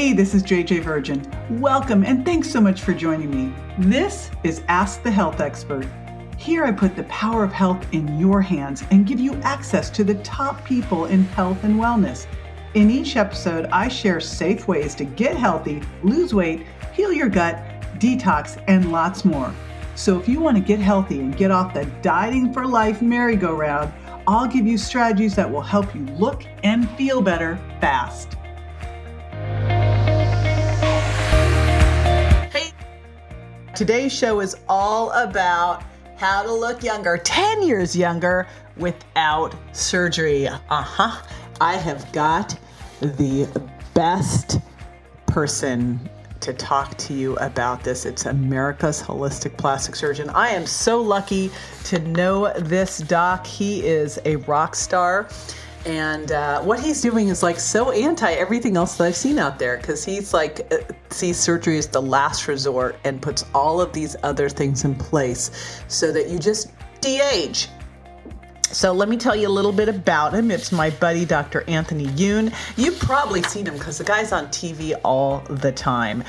Hey, this is JJ Virgin. Welcome and thanks so much for joining me. This is Ask the Health Expert. Here I put the power of health in your hands and give you access to the top people in health and wellness. In each episode, I share safe ways to get healthy, lose weight, heal your gut, detox, and lots more. So if you want to get healthy and get off the dieting for life merry-go-round, I'll give you strategies that will help you look and feel better fast. Hey, today's show is all about how to look younger, 10 years younger without surgery. I have got the best person to talk to you about this. It's America's holistic plastic surgeon. I am so lucky to know this doc. He is a rock star. And what he's doing is like so anti everything else that I've seen out there, because he's like sees surgery as the last resort and puts all of these other things in place so that you just de-age. So let me tell you a little bit about him. It's my buddy, Dr. Anthony Youn. You've probably seen him because the guy's on TV all the time.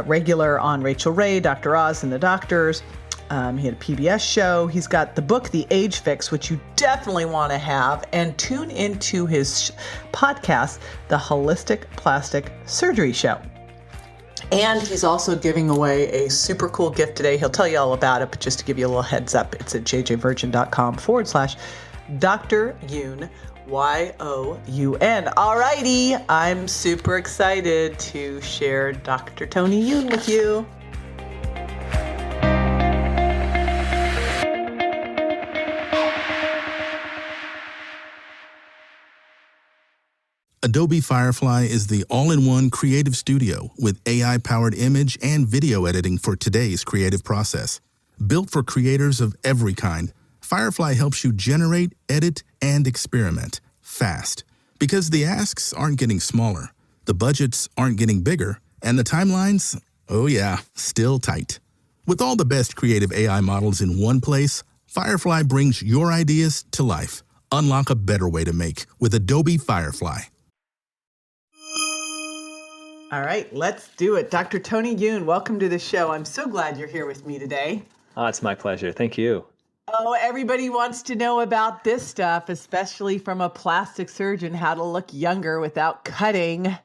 Regular on Rachel Ray, Dr. Oz and the Doctors. He had a PBS show. He's got the book, The Age Fix, which you definitely want to have. And tune into his podcast, The Holistic Plastic Surgery Show. And he's also giving away a super cool gift today. He'll tell you all about it, but just to give you a little heads up, it's at jjvirgin.com/Dr. Youn, Youn. All righty, I'm super excited to share Dr. Tony Youn with you. Adobe Firefly is the all-in-one creative studio with AI-powered image and video editing for today's creative process. Built for creators of every kind, Firefly helps you generate, edit, and experiment fast. Because the asks aren't getting smaller, the budgets aren't getting bigger, and the timelines, still tight. With all the best creative AI models in one place, Firefly brings your ideas to life. Unlock a better way to make with Adobe Firefly. All right, let's do it. Dr. Tony Youn, welcome to the show. I'm so glad you're here with me today. Oh, it's my pleasure. Thank you. Oh, everybody wants to know about this stuff, especially from a plastic surgeon, how to look younger without cutting,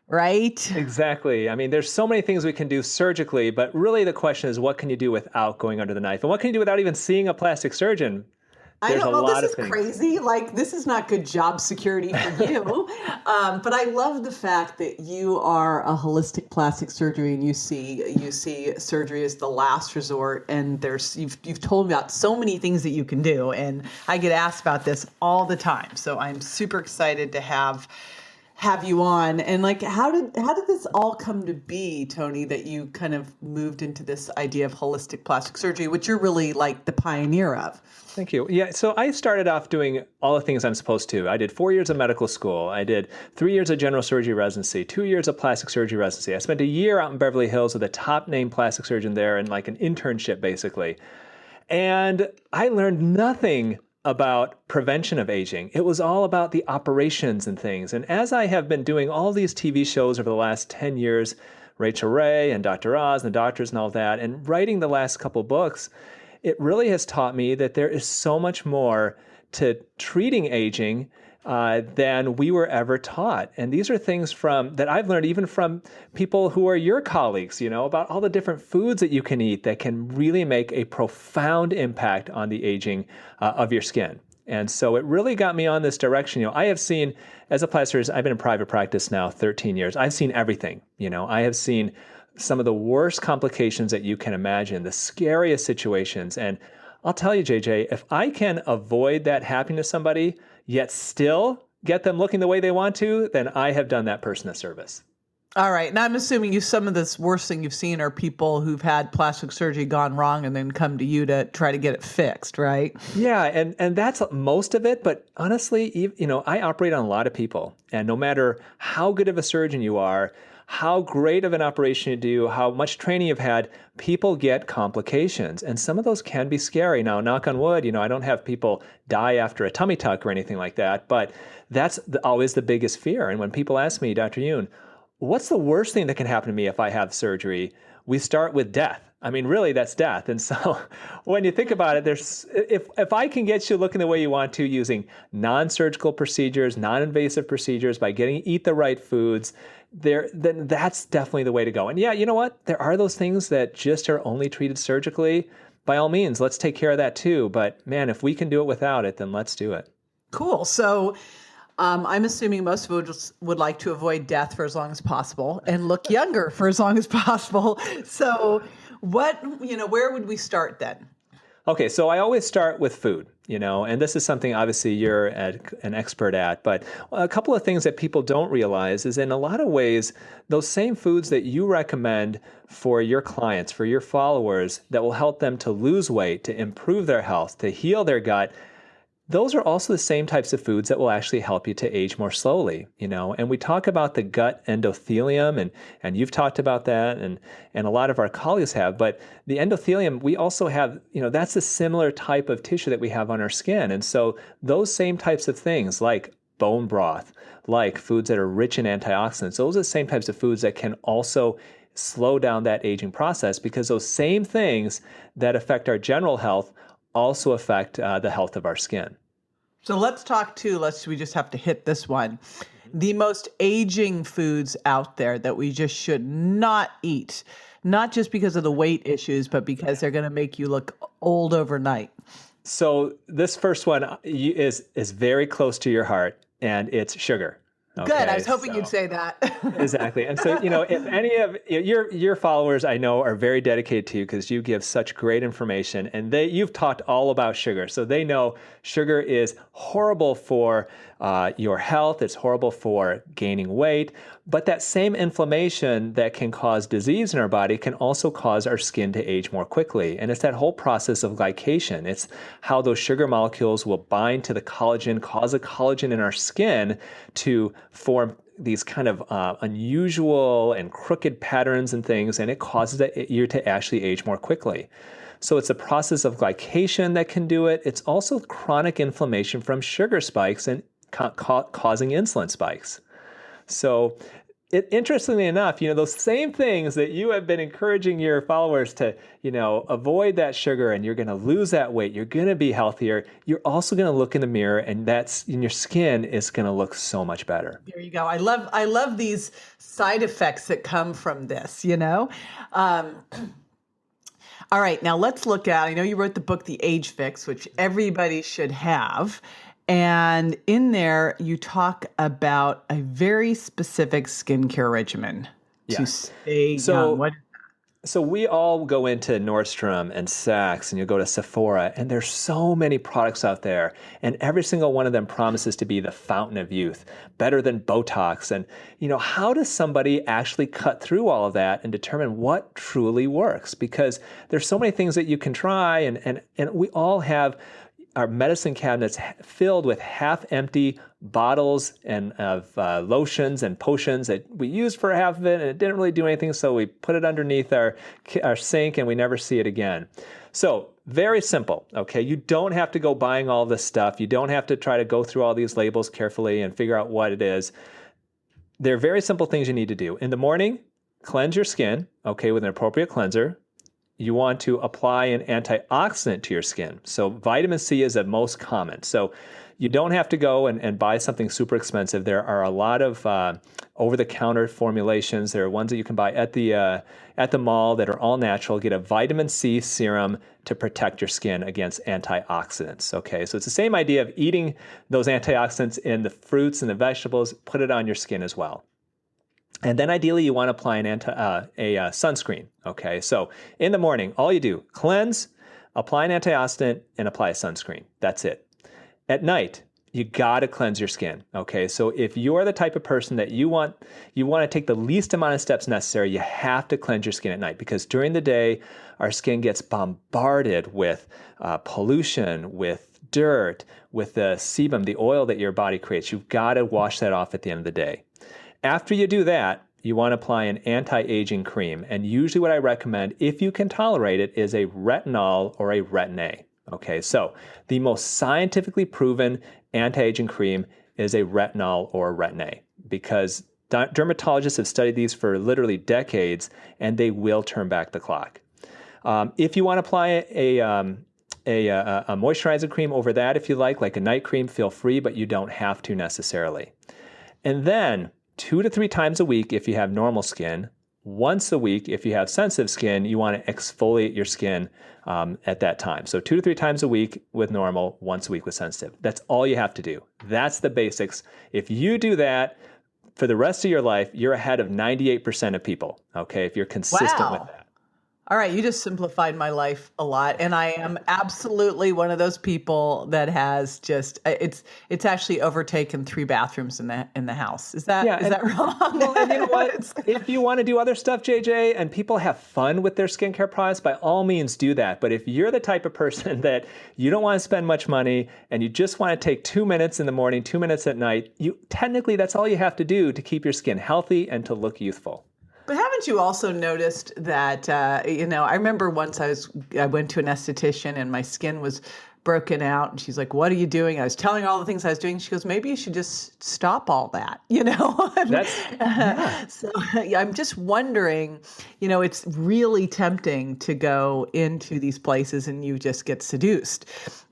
right? Exactly. I mean, there's so many things we can do surgically, but really the question is, what can you do without going under the knife? And what can you do without even seeing a plastic surgeon? There's this is crazy. Like, this is not good job security for you. But I love the fact that you are a holistic plastic surgery and you see surgery as the last resort. And you've told me about so many things that you can do. And I get asked about this all the time. So I'm super excited to have you on. And like, how did this all come to be, Tony, that you kind of moved into this idea of holistic plastic surgery, which you're really like the pioneer of? Thank you. Yeah, so I started off doing all the things I'm supposed to. I did 4 years of medical school. I did 3 years of general surgery residency, 2 years of plastic surgery residency. I spent a year out in Beverly Hills with a top name plastic surgeon there and like an internship basically. And I learned nothing about prevention of aging. It was all about the operations and things. And as I have been doing all these TV shows over the last 10 years, Rachel Ray and Dr. Oz and the Doctors and all that, and writing the last couple books, it really has taught me that there is so much more to treating aging than we were ever taught. And these are things that I've learned even from people who are your colleagues, about all the different foods that you can eat that can really make a profound impact on the aging of your skin. And so it really got me on this direction. I have seen, as a plastic surgeon, I've been in private practice now 13 years. I've seen everything. I have seen some of the worst complications that you can imagine, the scariest situations. And I'll tell you, JJ, if I can avoid that happening to somebody, yet still get them looking the way they want to, then I have done that person a service. All right. And I'm assuming some of this worst thing you've seen are people who've had plastic surgery gone wrong and then come to you to try to get it fixed, right? Yeah. And that's most of it. But honestly, I operate on a lot of people. And no matter how good of a surgeon you are, how great of an operation you do, how much training you've had, people get complications. And some of those can be scary. Now, knock on wood, I don't have people die after a tummy tuck or anything like that, but that's always the biggest fear. And when people ask me, Dr. Youn, what's the worst thing that can happen to me if I have surgery? We start with death. I mean, really, that's death. And so when you think about it, if I can get you looking the way you want to using non-surgical procedures, non-invasive procedures, by eat the right foods, then that's definitely the way to go. And yeah, you know what? There are those things that just are only treated surgically. By all means, let's take care of that too. But man, if we can do it without it, then let's do it. Cool. So I'm assuming most would like to avoid death for as long as possible and look younger for as long as possible. So where would we start then? Okay, so I always start with food, and this is something obviously you're an expert at, but a couple of things that people don't realize is in a lot of ways, those same foods that you recommend for your clients, for your followers, that will help them to lose weight, to improve their health, to heal their gut, those are also the same types of foods that will actually help you to age more slowly, and we talk about the gut endothelium, and you've talked about that, and a lot of our colleagues have, but the endothelium, we also have, that's a similar type of tissue that we have on our skin. And so those same types of things like bone broth, like foods that are rich in antioxidants, those are the same types of foods that can also slow down that aging process, because those same things that affect our general health also affect the health of our skin. So let's talk we just have to hit this one. The most aging foods out there that we just should not eat, not just because of the weight issues, but because they're going to make you look old overnight. So this first one is very close to your heart, and it's sugar. Okay, good. I was hoping you'd say that. Exactly. And so, if any of your followers I know are very dedicated to you because you give such great information, and you've talked all about sugar. So they know sugar is horrible for your health. It's horrible for gaining weight. But that same inflammation that can cause disease in our body can also cause our skin to age more quickly. And it's that whole process of glycation. It's how those sugar molecules will bind to the collagen, cause a collagen in our skin to form these kind of unusual and crooked patterns and things, and it causes you to actually age more quickly. So it's a process of glycation that can do it. It's also chronic inflammation from sugar spikes and causing insulin spikes. So interestingly enough, those same things that you have been encouraging your followers to, avoid that sugar, and you're going to lose that weight, you're going to be healthier, you're also going to look in the mirror, and your skin is going to look so much better. There you go. I love these side effects that come from this, All right, now let's look at, I know you wrote the book, The Age Fix, which everybody should have. And in there, you talk about a very specific skincare regimen to stay young. So we all go into Nordstrom and Saks, and you go to Sephora, and there's so many products out there, and every single one of them promises to be the fountain of youth, better than Botox. And how does somebody actually cut through all of that and determine what truly works? Because there's so many things that you can try, and we all have our medicine cabinets filled with half-empty bottles and of lotions and potions that we used for half of it, and it didn't really do anything, so we put it underneath our sink and we never see it again. So very simple, okay? You don't have to go buying all this stuff. You don't have to try to go through all these labels carefully and figure out what it is. There are very simple things you need to do. In the morning, cleanse your skin, okay, with an appropriate cleanser. You want to apply an antioxidant to your skin. So vitamin C is the most common. So you don't have to go and buy something super expensive. There are a lot of over-the-counter formulations. There are ones that you can buy at the mall that are all natural. Get a vitamin C serum to protect your skin against antioxidants. Okay, so it's the same idea of eating those antioxidants in the fruits and the vegetables. Put it on your skin as well. And then ideally you want to apply a sunscreen. Okay, so in the morning, all you do, cleanse, apply an antioxidant, and apply a sunscreen. That's it. At night, you got to cleanse your skin. Okay, so if you're the type of person that you want to take the least amount of steps necessary, you have to cleanse your skin at night, because during the day, our skin gets bombarded with pollution, with dirt, with the sebum, the oil that your body creates. You've got to wash that off at the end of the day. After you do that, you want to apply an anti-aging cream. And usually what I recommend, if you can tolerate it, is a retinol or a Retin-A. Okay, so the most scientifically proven anti-aging cream is a retinol or a Retin-A, because Dermatologists have studied these for literally decades, and they will turn back the clock. If you want to apply a moisturizing cream over that, if you like a night cream, feel free, but you don't have to necessarily. And then 2 to 3 times a week if you have normal skin. Once a week if you have sensitive skin, you want to exfoliate your skin at that time. So 2 to 3 times a week with normal, once a week with sensitive. That's all you have to do. That's the basics. If you do that for the rest of your life, you're ahead of 98% of people, okay, if you're consistent with that. All right, you just simplified my life a lot, and I am absolutely one of those people that has just it's actually overtaken 3 bathrooms in the house. Is that wrong? Well, and you know what? If you want to do other stuff, JJ, and people have fun with their skincare products, by all means do that. But if you're the type of person that you don't want to spend much money and you just want to take 2 minutes in the morning, 2 minutes at night, technically that's all you have to do to keep your skin healthy and to look youthful. But haven't you also noticed that, I remember once I went to an esthetician and my skin was broken out and she's like, "What are you doing?" I was telling her all the things I was doing. She goes, "Maybe you should just stop all that," So I'm just wondering, it's really tempting to go into these places and you just get seduced.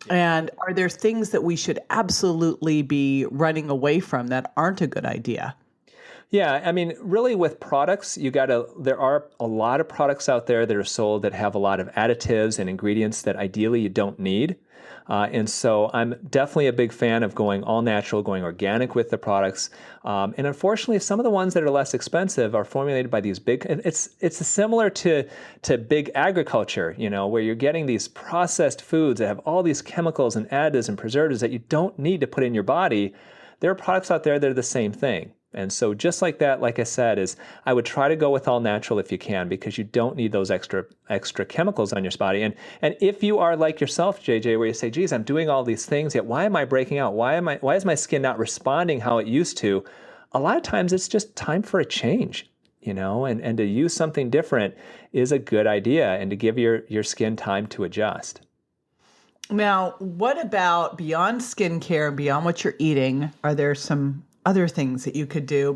And are there things that we should absolutely be running away from that aren't a good idea? Yeah, I mean, really with products, there are a lot of products out there that are sold that have a lot of additives and ingredients that ideally you don't need. And so I'm definitely a big fan of going all natural, going organic with the products. And unfortunately, some of the ones that are less expensive are formulated by these big, it's similar to big agriculture, where you're getting these processed foods that have all these chemicals and additives and preservatives that you don't need to put in your body. There are products out there that are the same thing. And so just like that, like I said, I would try to go with all natural if you can, because you don't need those extra chemicals on your body. And if you are like yourself, JJ, where you say, "Geez, I'm doing all these things, yet why am I breaking out? Why is my skin not responding how it used to?" A lot of times it's just time for a change, and to use something different is a good idea, and to give your skin time to adjust. Now, what about beyond skincare and beyond what you're eating? Are there some other things that you could do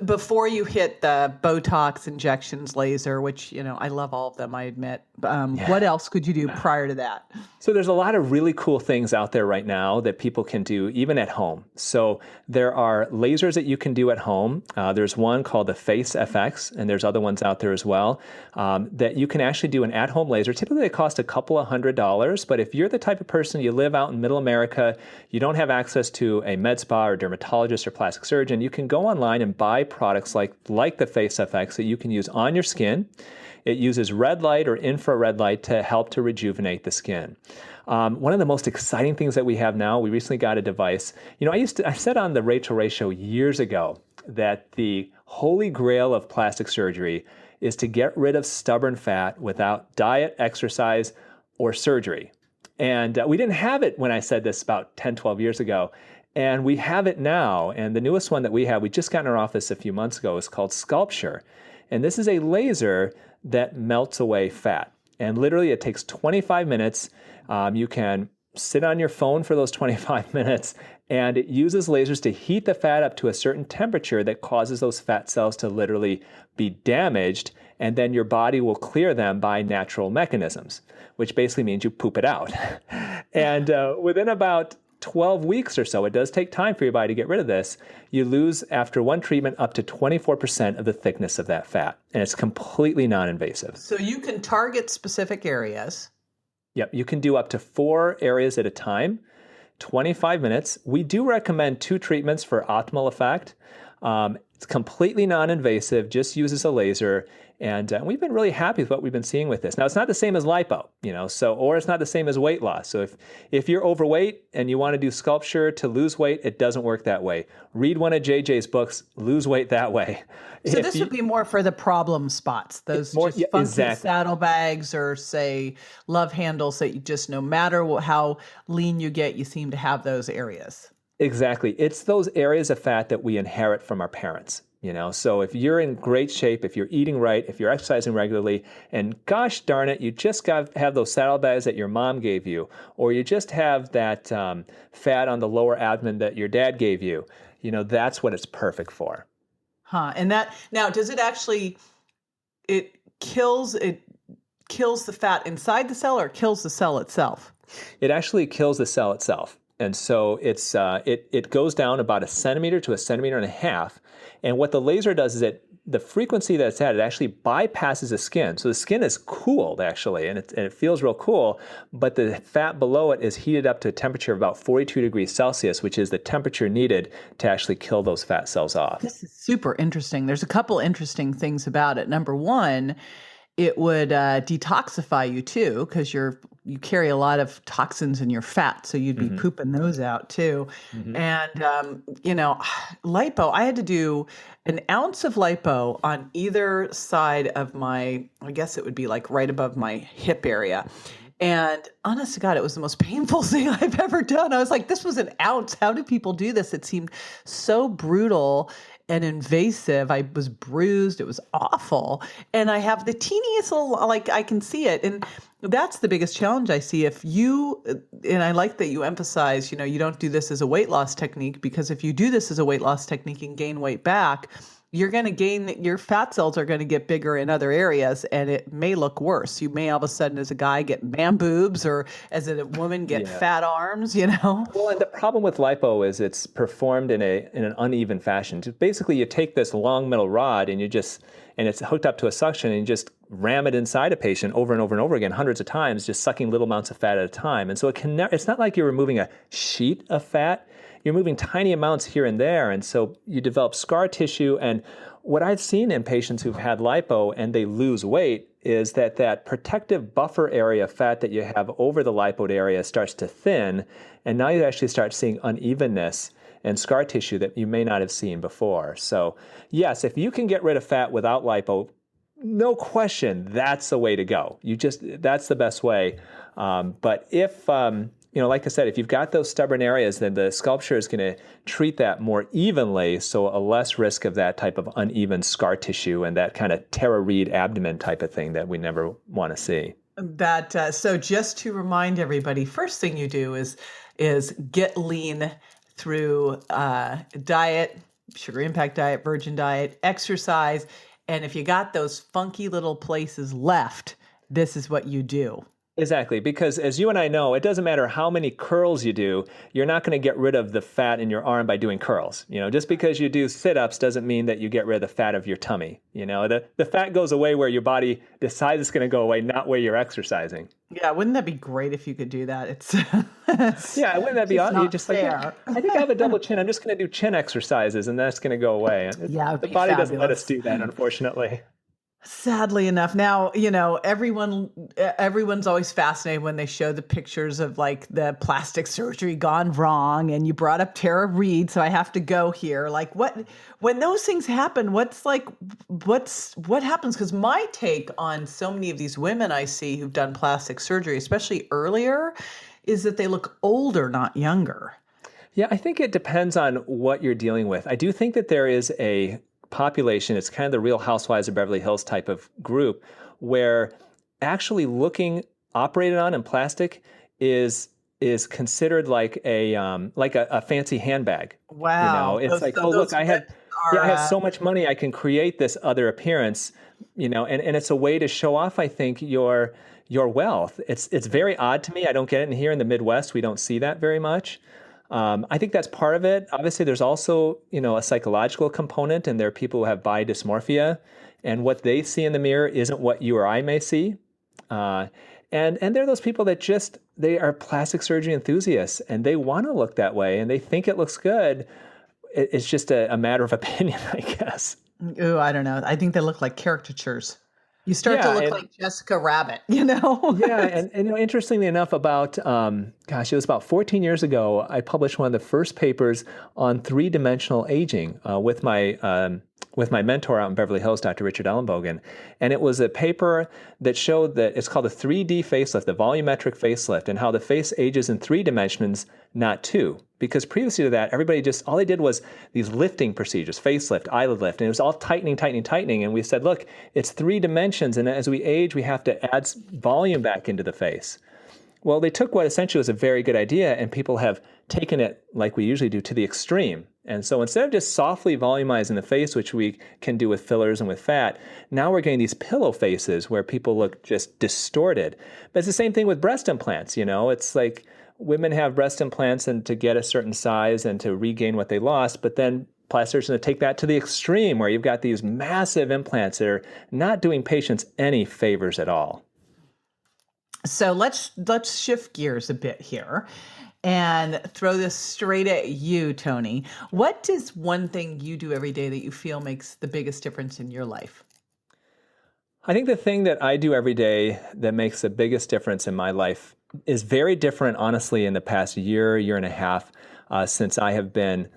before you hit the Botox injections, laser, which, I love all of them, I admit. What else could you do prior to that? So there's a lot of really cool things out there right now that people can do even at home. So there are lasers that you can do at home. There's one called the Face FX, and there's other ones out there as well, that you can actually do an at-home laser. Typically they cost a couple of $100s, but if you're the type of person, you live out in middle America, you don't have access to a med spa or dermatologist or plastic surgeon, you can go online and buy products like the Face FX that you can use on your skin. It uses red light or infrared light to help to rejuvenate the skin. One of the most exciting things that we have now, we recently got a device. I said on the Rachel Ray Show years ago that the holy grail of plastic surgery is to get rid of stubborn fat without diet, exercise, or surgery. And we didn't have it when I said this about 10, 12 years ago. And we have it now. And the newest one that we just got in our office a few months ago is called Sculpture. And this is a laser that melts away fat. And literally it takes 25 minutes. You can sit on your phone for those 25 minutes, and it uses lasers to heat the fat up to a certain temperature that causes those fat cells to literally be damaged, and then your body will clear them by natural mechanisms, which basically means you poop it out. And within about 12 weeks or so, it does take time for your body to get rid of this, you lose, after one treatment, up to 24% of the thickness of that fat. And it's completely non-invasive. So you can target specific areas. Yep, you can do up to 4 areas at a time, 25 minutes. We do recommend 2 treatments for optimal effect. It's completely non-invasive, just uses a laser, and we've been really happy with what we've been seeing with this. Now, it's not the same as lipo, or it's not the same as weight loss. So if you're overweight and you want to do Sculpture to lose weight, it doesn't work that way. Read one of JJ's books, lose weight that way. So this would be more for the problem spots, those funky exactly. saddlebags, or say love handles that you just, no matter how lean you get, you seem to have those areas. Exactly. It's those areas of fat that we inherit from our parents. So if you're in great shape, if you're eating right, if you're exercising regularly, and gosh darn it, you just have those saddlebags that your mom gave you, or you just have that fat on the lower abdomen that your dad gave you, that's what it's perfect for. Huh. And that now, does it actually it kills the fat inside the cell or kills the cell itself? It actually kills the cell itself. And so it goes down about a centimeter to a centimeter and a half. And what the laser does is the frequency that it's at, it actually bypasses the skin. So the skin is cooled actually, and it feels real cool, but the fat below it is heated up to a temperature of about 42 degrees Celsius, which is the temperature needed to actually kill those fat cells off. This is super interesting. There's a couple interesting things about it. Number one, it would detoxify you too, because you carry a lot of toxins in your fat, so you'd be pooping those out too. And lipo, I had to do an ounce of lipo on either side of my, I guess it would be like right above my hip area. And honest to God, it was the most painful thing I've ever done. I was like, this was an ounce. How do people do this? It seemed so brutal and invasive. I was bruised. It was awful. And I have the teeniest little, like I can see it. And that's the biggest challenge I see. And I like that you emphasize, you don't do this as a weight loss technique, because if you do this as a weight loss technique and gain weight back, you're going to your fat cells are going to get bigger in other areas, and it may look worse. You may all of a sudden, as a guy, get man boobs, or as a woman, get fat arms, Well, and the problem with lipo is it's performed in an uneven fashion. Basically, you take this long metal rod and it's hooked up to a suction, and you just ram it inside a patient over and over and over again, hundreds of times, just sucking little amounts of fat at a time. And so it's not like you're removing a sheet of fat. You're moving tiny amounts here and there, and so you develop scar tissue. And what I've seen in patients who've had lipo and they lose weight is that protective buffer area of fat that you have over the lipoed area starts to thin, and now you actually start seeing unevenness and scar tissue that you may not have seen before. So yes, if you can get rid of fat without lipo, no question, that's the way to go. That's the best way. But if like I said, if you've got those stubborn areas, then the sculpture is going to treat that more evenly, so a less risk of that type of uneven scar tissue and that kind of Tara Reid abdomen type of thing that we never want to see. So just to remind everybody, first thing you do is get lean through diet, sugar impact diet, virgin diet, exercise, and if you got those funky little places left, this is what you do. Exactly, because as you and I know, it doesn't matter how many curls you do, you're not going to get rid of the fat in your arm by doing curls. Just because you do sit-ups doesn't mean that you get rid of the fat of your tummy. The fat goes away where your body decides it's going to go away, not where you're exercising. Yeah, wouldn't that be great if you could do that? Yeah, wouldn't that be awesome? You're just fair. like, I think I have a double chin. I'm just going to do chin exercises, and that's going to go away. Yeah, the body doesn't let us do that, unfortunately. Sadly enough, now, everyone's always fascinated when they show the pictures of like the plastic surgery gone wrong. And you brought up Tara Reid, so I have to go here. Like when those things happen, what happens? Because my take on so many of these women I see who've done plastic surgery, especially earlier, is that they look older, not younger. Yeah, I think it depends on what you're dealing with. I do think that there is a population, it's kind of the Real Housewives of Beverly Hills type of group, where actually looking operated on in plastic is considered like a fancy handbag. Wow. It's like, oh look, I have so much money, I can create this other appearance, and it's a way to show off, I think, your wealth. It's very odd to me. I don't get it. And here in the Midwest, we don't see that very much. I think that's part of it. Obviously, there's also, a psychological component, and there are people who have body dysmorphia, and what they see in the mirror isn't what you or I may see. And there are those people that they are plastic surgery enthusiasts, and they want to look that way, and they think it looks good. It's just a matter of opinion, I guess. Ooh, I don't know. I think they look like caricatures. You start to look like Jessica Rabbit, Yeah, and interestingly enough, it was about 14 years ago, I published one of the first papers on three-dimensional aging with my mentor out in Beverly Hills, Dr. Richard Ellenbogen. And it was a paper that showed that it's called a 3D facelift, the volumetric facelift, and how the face ages in 3 dimensions, not 2. Because previously to that, everybody all they did was these lifting procedures, facelift, eyelid lift, and it was all tightening. And we said, look, it's 3 dimensions, and as we age, we have to add volume back into the face. Well, they took what essentially was a very good idea, and people have taken it, like we usually do, to the extreme. And so instead of just softly volumizing the face, which we can do with fillers and with fat, now we're getting these pillow faces where people look just distorted. But it's the same thing with breast implants. It's like women have breast implants and to get a certain size and to regain what they lost, but then plastic surgeons are going to take that to the extreme where you've got these massive implants that are not doing patients any favors at all. So let's shift gears a bit here and throw this straight at you, Tony. What is one thing you do every day that you feel makes the biggest difference in your life? I think the thing that I do every day that makes the biggest difference in my life is very different, honestly, in the past year and a half since I have been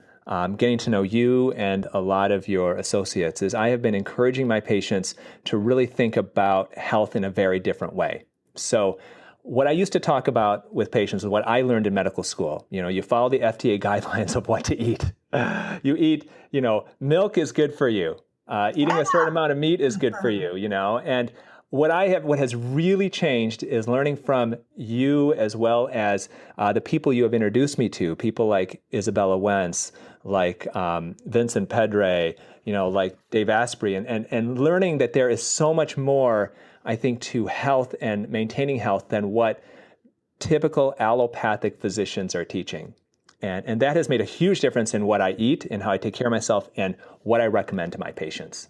getting to know you and a lot of your associates, is I have been encouraging my patients to really think about health in a very different way. So what I used to talk about with patients is what I learned in medical school. You follow the FDA guidelines of what to eat. You eat, milk is good for you. Eating a certain amount of meat is good for you, And what has really changed is learning from you as well as the people you have introduced me to, people like Isabella Wentz, like Vincent Pedre, like Dave Asprey, and learning that there is so much more, I think, to health and maintaining health than what typical allopathic physicians are teaching. And that has made a huge difference in what I eat and how I take care of myself and what I recommend to my patients.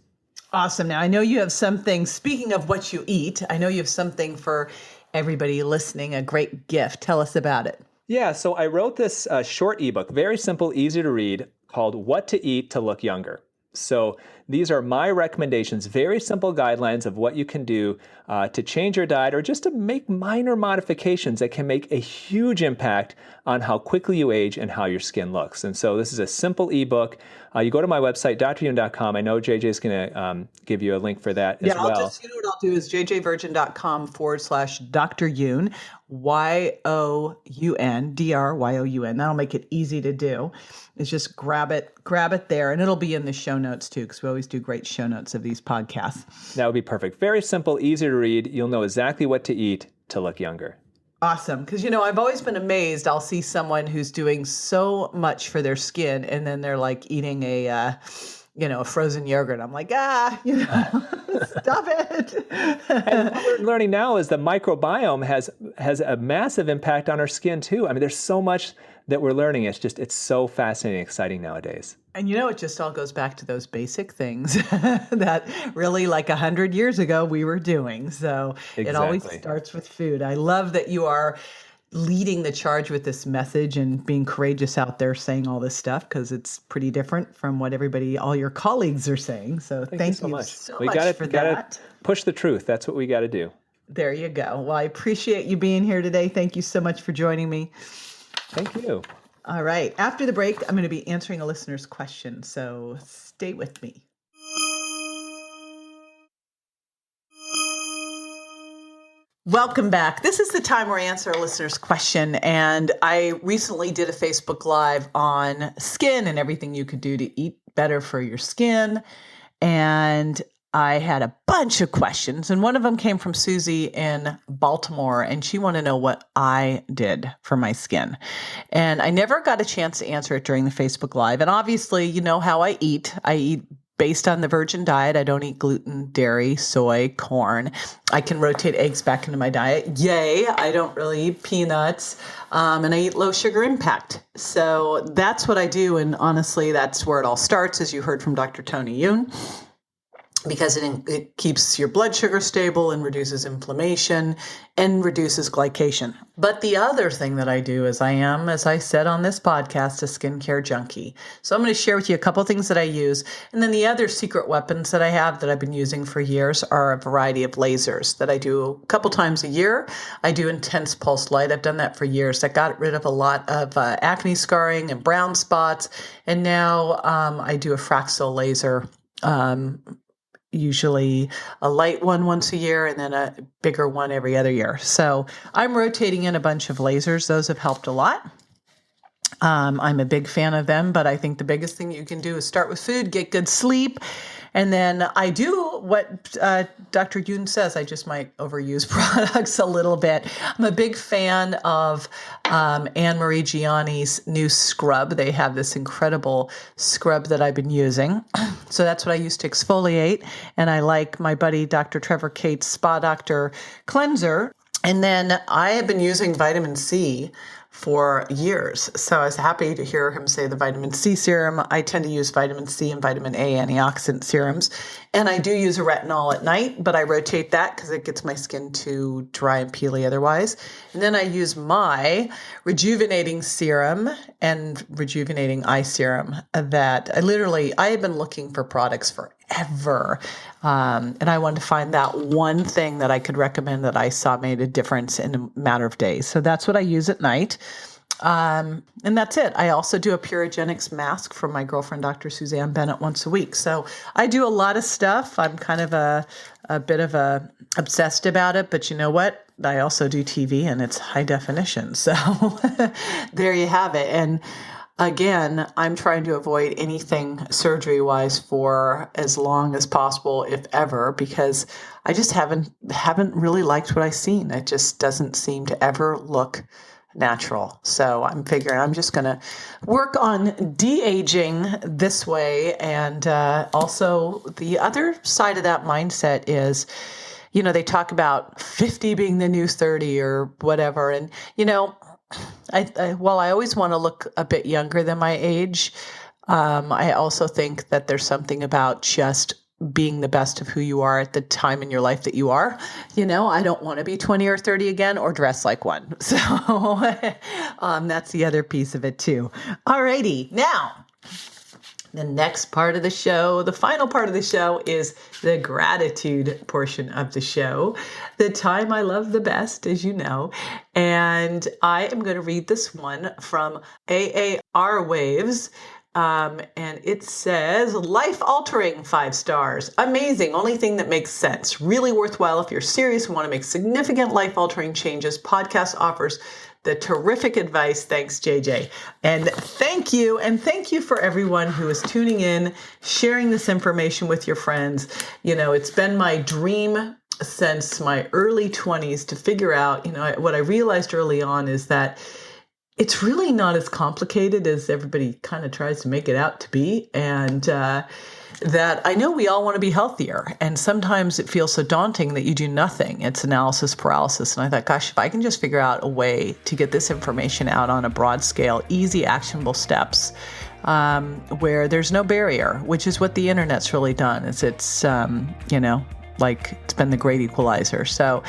Awesome. Now, I know you have something, speaking of what you eat, I know you have something for everybody listening, a great gift. Tell us about it. Yeah, so I wrote this short ebook, very simple, easy to read, called What to Eat to Look Younger. So these are my recommendations, very simple guidelines of what you can do to change your diet or just to make minor modifications that can make a huge impact on how quickly you age and how your skin looks. And so this is a simple ebook. You go to my website, dryoun.com. I know JJ is going to give you a link for that as well. What I'll do is jjvirgin.com/Dr. Youn, YOUN, DRYOUN. That'll make it easy to do. It's just grab it there, and it'll be in the show notes too, because we always do great show notes of these podcasts. That would be perfect. Very simple, easy to read. You'll know exactly what to eat to look younger. Awesome. Because, I've always been amazed. I'll see someone who's doing so much for their skin, and then they're like eating a frozen yogurt. I'm like, stop it. And what we're learning now is the microbiome has a massive impact on our skin too. I mean, there's so much that we're learning. It's so fascinating and exciting nowadays. And it just all goes back to those basic things that really like 100 years ago we were doing. So It always starts with food. I love that you are leading the charge with this message and being courageous out there saying all this stuff, because it's pretty different from what all your colleagues are saying. So thank you so much for that. Push the truth. That's what we got to do. There you go. Well, I appreciate you being here today. Thank you so much for joining me. Thank you. All right. After the break, I'm going to be answering a listener's question. So stay with me. Welcome back. This is the time where I answer a listener's question. And I recently did a Facebook Live on skin and everything you could do to eat better for your skin. And I had a bunch of questions. And one of them came from Susie in Baltimore. And she wanted to know what I did for my skin. And I never got a chance to answer it during the Facebook Live. And obviously, you know how I eat. I eat based on the virgin diet. I don't eat gluten, dairy, soy, corn. I can rotate eggs back into my diet. Yay. I don't really eat peanuts. And I eat low sugar impact. So that's what I do. And honestly, that's where it all starts, as you heard from Dr. Tony Youn, because it keeps your blood sugar stable and reduces inflammation and reduces glycation. But the other thing that I do is I am, as I said on this podcast, a skincare junkie. So I'm going to share with you a couple of things that I use. And then the other secret weapons that I have that I've been using for years are a variety of lasers that I do a couple times a year. I do intense pulse light. I've done that for years. That got rid of a lot of acne scarring and brown spots. And now I do a Fraxel laser, usually a light one once a year and then a bigger one every other year. So I'm rotating in a bunch of lasers. Those have helped a lot. I'm a big fan of them, but I think the biggest thing you can do is start with food, get good sleep. And then I do what Dr. Youn says. I just might overuse products a little bit. I'm a big fan of Anne Marie Gianni's new scrub. They have this incredible scrub that I've been using. So that's what I use to exfoliate. And I like my buddy Dr. Trevor Cate's Spa Doctor cleanser. And then I have been using vitamin C for years. So I was happy to hear him say the vitamin C serum. I tend to use vitamin C and vitamin A antioxidant serums. And I do use a retinol at night, but I rotate that because it gets my skin too dry and peely otherwise. And then I use my rejuvenating serum and rejuvenating eye serum that I have been looking for products forever. And I wanted to find that one thing that I could recommend that I saw made a difference in a matter of days. So that's what I use at night. And that's it. I also do a Purogenics mask from my girlfriend, Dr. Suzanne Bennett, once a week. So I do a lot of stuff. I'm kind of a bit of obsessed about it, but you know what? I also do TV and it's high definition. So there you have it. And again, I'm trying to avoid anything surgery-wise for as long as possible, if ever, because I just haven't really liked what I've seen. It just doesn't seem to ever look natural. So I'm figuring I'm just going to work on de-aging this way. And also the other side of that mindset is, they talk about 50 being the new 30 or whatever. And, while I always want to look a bit younger than my age, I also think that there's something about just being the best of who you are at the time in your life that you are. I don't want to be 20 or 30 again or dress like one. So that's the other piece of it too. Alrighty, now the next part of the show, the final part of the show, is the gratitude portion of the show, the time I love the best, as you know. And I am going to read this one from AAR Waves. And it says, life-altering, 5 stars. Amazing. Only thing that makes sense. Really worthwhile if you're serious and want to make significant life-altering changes. Podcast offers the terrific advice. Thanks, JJ. And thank you. And thank you for everyone who is tuning in, sharing this information with your friends. It's been my dream since my early 20s to figure out, what I realized early on is that it's really not as complicated as everybody kind of tries to make it out to be. And that I know we all want to be healthier. And sometimes it feels so daunting that you do nothing. It's analysis paralysis. And I thought, gosh, if I can just figure out a way to get this information out on a broad scale, easy, actionable steps, where there's no barrier, which is what the internet's really done. It's it's been the great equalizer. So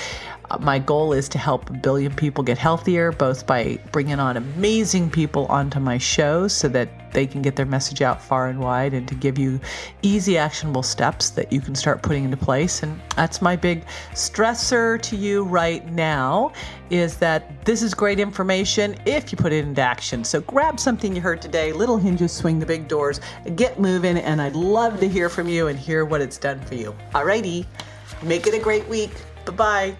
my goal is to help 1 billion people get healthier, both by bringing on amazing people onto my show so that they can get their message out far and wide, and to give you easy, actionable steps that you can start putting into place. And that's my big stressor to you right now, is that this is great information if you put it into action. So grab something you heard today, little hinges swing the big doors, get moving, and I'd love to hear from you and hear what it's done for you. Alrighty, make it a great week. Bye-bye.